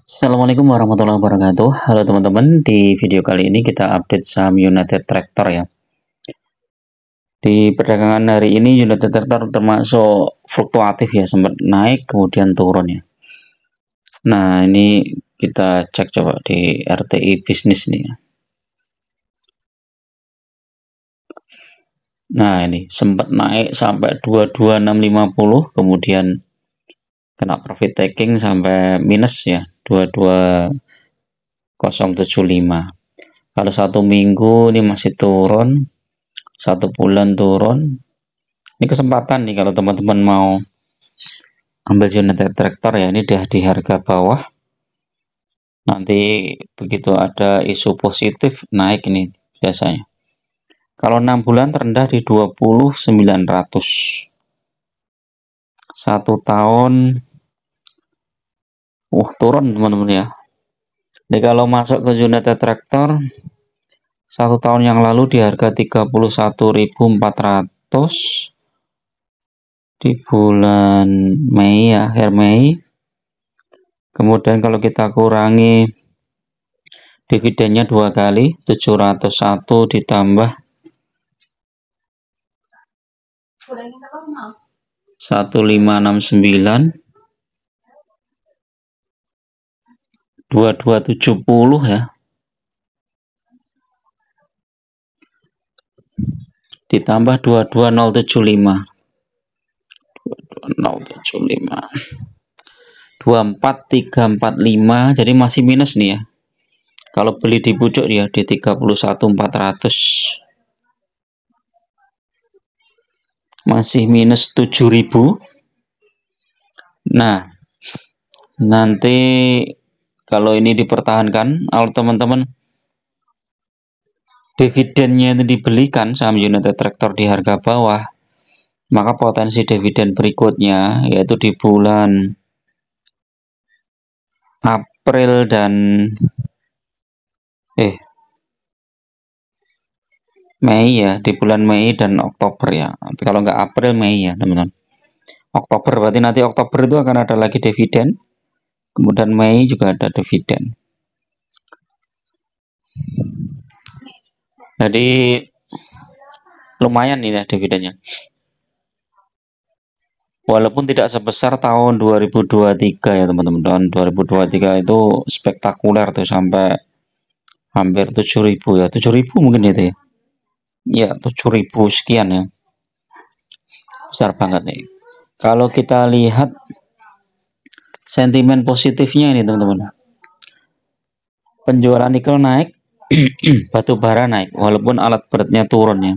Assalamualaikum warahmatullahi wabarakatuh. Halo teman-teman, di video kali ini kita update saham United Tractor ya. Di perdagangan hari ini United Tractor termasuk fluktuatif ya, sempat naik kemudian turun ya. Nah, ini kita cek coba di RTI bisnis nih ya. Nah, ini sempat naik sampai 22650, kemudian kena profit taking sampai minus ya, 22075. Kalau satu minggu ini masih turun, satu bulan turun. Ini kesempatan nih kalau teman-teman mau ambil United Tractor ya, ini udah di harga bawah. Nanti begitu ada isu positif naik ini biasanya. Kalau 6 bulan terendah di 20.900. 1 tahun turun teman-teman ya. Jadi kalau masuk ke United Tractor 1 tahun yang lalu di harga 31.400 di bulan Mei ya, akhir Mei. Kemudian kalau kita kurangi dividennya 2 kali, 701 ditambah 1569 2270 ya. Ditambah 22075. 22075. 24345, jadi masih minus nih ya. Kalau beli di pucuk ya di 31.400. Masih minus 7.000. Nah, nanti kalau ini dipertahankan, kalau teman-teman dividennya itu dibelikan saham United Tractor di harga bawah, maka potensi dividen berikutnya yaitu di bulan April dan Mei ya, di bulan Mei dan Oktober ya. Kalau nggak April, Mei ya teman-teman. Oktober berarti nanti Oktober itu akan ada lagi dividen, kemudian Mei juga ada dividen. Jadi lumayan nih ya dividennya. Walaupun tidak sebesar tahun 2023 ya teman-teman. Tahun 2023 itu spektakuler tuh sampai hampir 7.000 ya. 7.000 mungkin itu ya. Ya 7.000 sekian ya. Besar banget nih. Kalau kita lihat sentimen positifnya ini teman-teman. Penjualan nikel naik, batu bara naik, walaupun alat beratnya turun ya.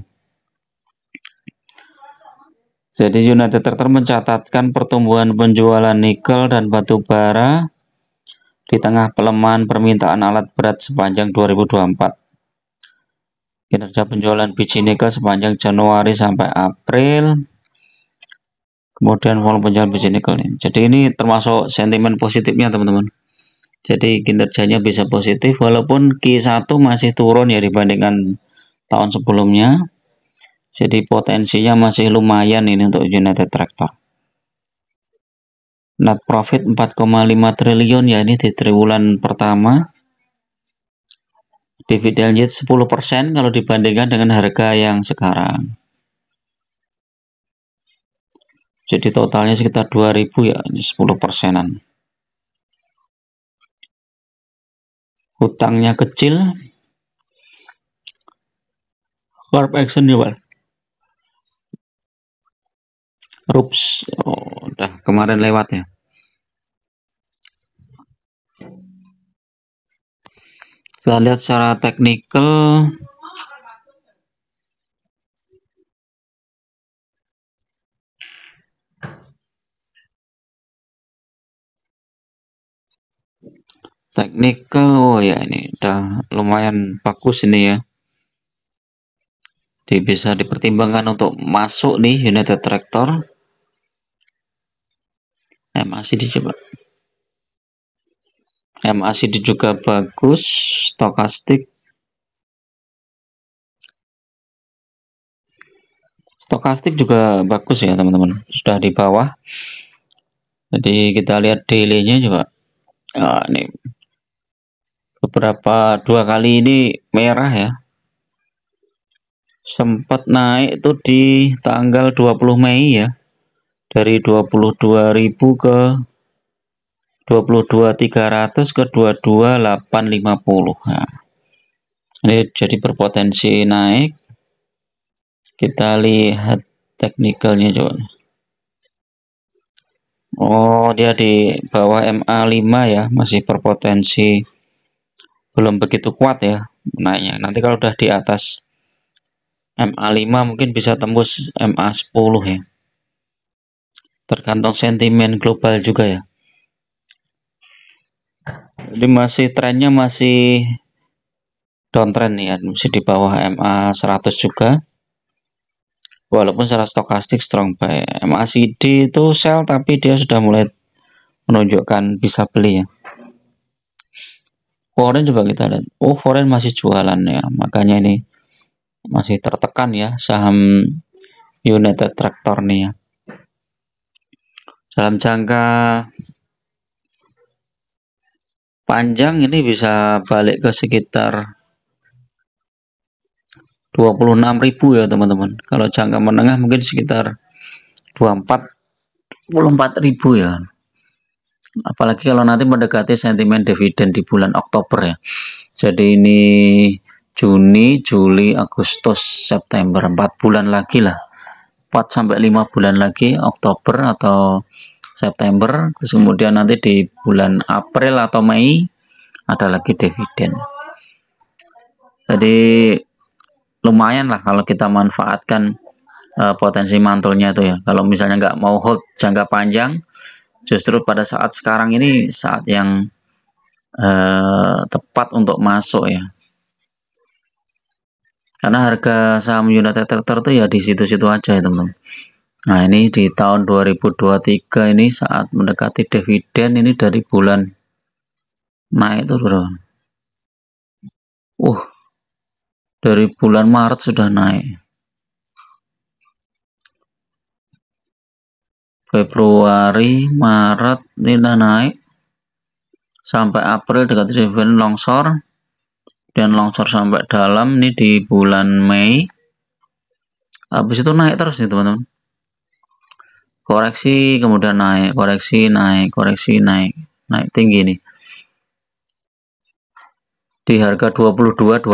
Jadi United Tractor mencatatkan pertumbuhan penjualan nikel dan batu bara di tengah pelemahan permintaan alat berat sepanjang 2024. Kinerja penjualan biji nikel sepanjang Januari sampai April. Kemudian volume penjualan biji nikel ini. Jadi ini termasuk sentimen positifnya teman-teman. Jadi kinerjanya bisa positif walaupun Q1 masih turun ya dibandingkan tahun sebelumnya. Jadi potensinya masih lumayan ini untuk United Tractor. Net profit 4,5 triliun ya ini di triwulan pertama. Dividend yield 10% kalau dibandingkan dengan harga yang sekarang. Jadi totalnya sekitar 2.000 ya, ini 10%-an. Hutangnya kecil. Corp action ya, Pak. Rups, udah kemarin lewat ya. Kita lihat secara teknikal. Teknikal, ya ini udah lumayan bagus ini ya. Jadi bisa dipertimbangkan untuk masuk nih United Tractor. MACD coba. MACD juga bagus, stokastik. Stokastik juga bagus ya teman-teman, sudah di bawah. Jadi kita lihat daily-nya juga Nah, ini beberapa 2 kali ini merah ya. Sempat naik itu di tanggal 20 Mei ya. Dari 22.000 ke 22.300 ke 22.850. Nah, ini jadi berpotensi naik. Kita lihat teknikalnya coba. Oh, dia di bawah MA5 ya, masih berpotensi belum begitu kuat ya naiknya. Nanti kalau udah di atas MA5 mungkin bisa tembus MA10 ya. Tergantung sentimen global juga ya. Jadi trennya masih downtrend nih ya, masih di bawah MA100 juga. Walaupun secara stokastik strong buy. MACD itu sell tapi dia sudah mulai menunjukkan bisa beli ya. Foreign coba kita lihat. Oh, foreign masih jualan ya. Makanya ini masih tertekan ya saham United Tractor nih ya. Dalam jangka panjang ini bisa balik ke sekitar 26.000 ya teman-teman. Kalau jangka menengah mungkin sekitar 24.000 ya. Apalagi kalau nanti mendekati sentimen dividen di bulan Oktober ya. Jadi ini Juni, Juli, Agustus, September, 4 bulan lagi lah. 4 sampai 5 bulan lagi Oktober atau September, terus kemudian nanti di bulan April atau Mei ada lagi dividen. Jadi lumayan lah kalau kita manfaatkan potensi mantulnya itu ya. Kalau misalnya nggak mau hold jangka panjang, justru pada saat sekarang ini saat yang tepat untuk masuk ya. Karena harga saham United Tractor itu ya di situ-situ aja ya teman-teman. Nah ini di tahun 2023 ini saat mendekati dividen ini dari bulan naik tuh bro. Dari bulan Maret sudah naik. Februari, Maret ini udah naik. Sampai April dekat dividen longsor. Dan longsor sampai dalam ini di bulan Mei. Habis itu naik terus nih teman-teman. Koreksi kemudian naik, koreksi naik, koreksi naik. Naik tinggi nih. Di harga 22.200.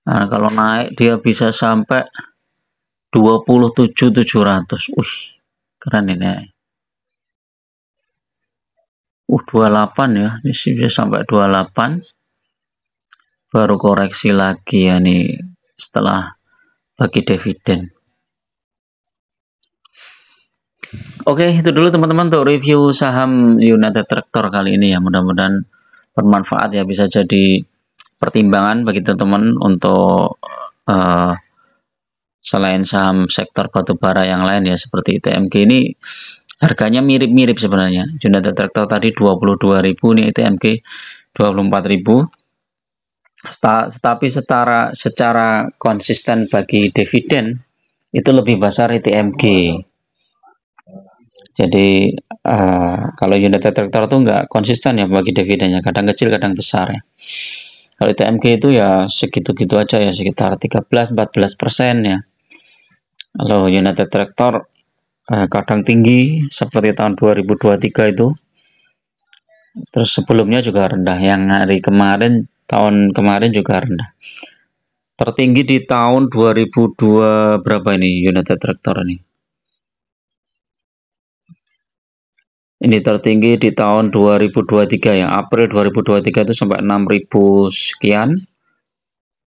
Nah, kalau naik dia bisa sampai 27.700. Keren ini. 28 ya. Ini bisa sampai 28. Baru koreksi lagi ya nih setelah bagi dividen. Oke, itu dulu teman-teman untuk review saham United Tractor kali ini ya. Mudah-mudahan bermanfaat ya, bisa jadi pertimbangan bagi teman-teman untuk selain saham sektor batubara yang lain ya, seperti ITMG ini harganya mirip-mirip sebenarnya. United Tractor tadi 22.000, ini ITMG 24.000. Tetapi secara konsisten bagi dividen itu lebih besar ITMG. Jadi kalau United Tractor itu nggak konsisten ya bagi dividennya, kadang kecil kadang besar ya. Kalau ITMG itu ya segitu-gitu aja ya, sekitar 13-14% ya. Kalau United Tractor kadang tinggi seperti tahun 2023 itu. Terus sebelumnya juga rendah, yang hari kemarin, tahun kemarin juga rendah. Tertinggi di tahun 2002 berapa ini United Tractor ini? Ini tertinggi di tahun 2023 ya, April 2023 itu sampai 6.000 sekian.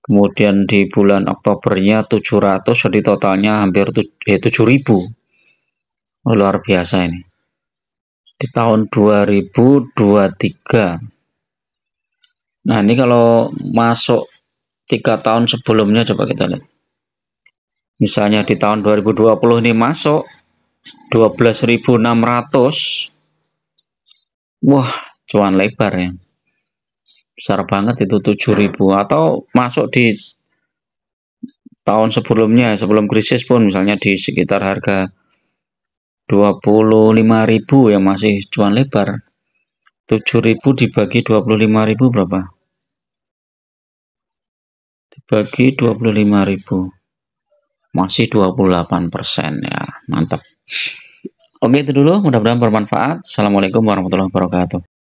Kemudian di bulan Oktobernya 700, jadi totalnya hampir 7.000. Luar biasa ini. Di tahun 2023. Nah, ini kalau masuk 3 tahun sebelumnya coba kita lihat. Misalnya di tahun 2020 ini masuk 12.600. Wah, cuan lebar ya. Besar banget itu 7.000. Atau masuk di tahun sebelumnya, sebelum krisis pun misalnya di sekitar harga 25.000 ya, masih cuan lebar. 7.000 dibagi 25.000 berapa? Dibagi 25.000. Masih 28% ya. Mantap. Oke, itu dulu, mudah-mudahan bermanfaat. Assalamualaikum warahmatullahi wabarakatuh.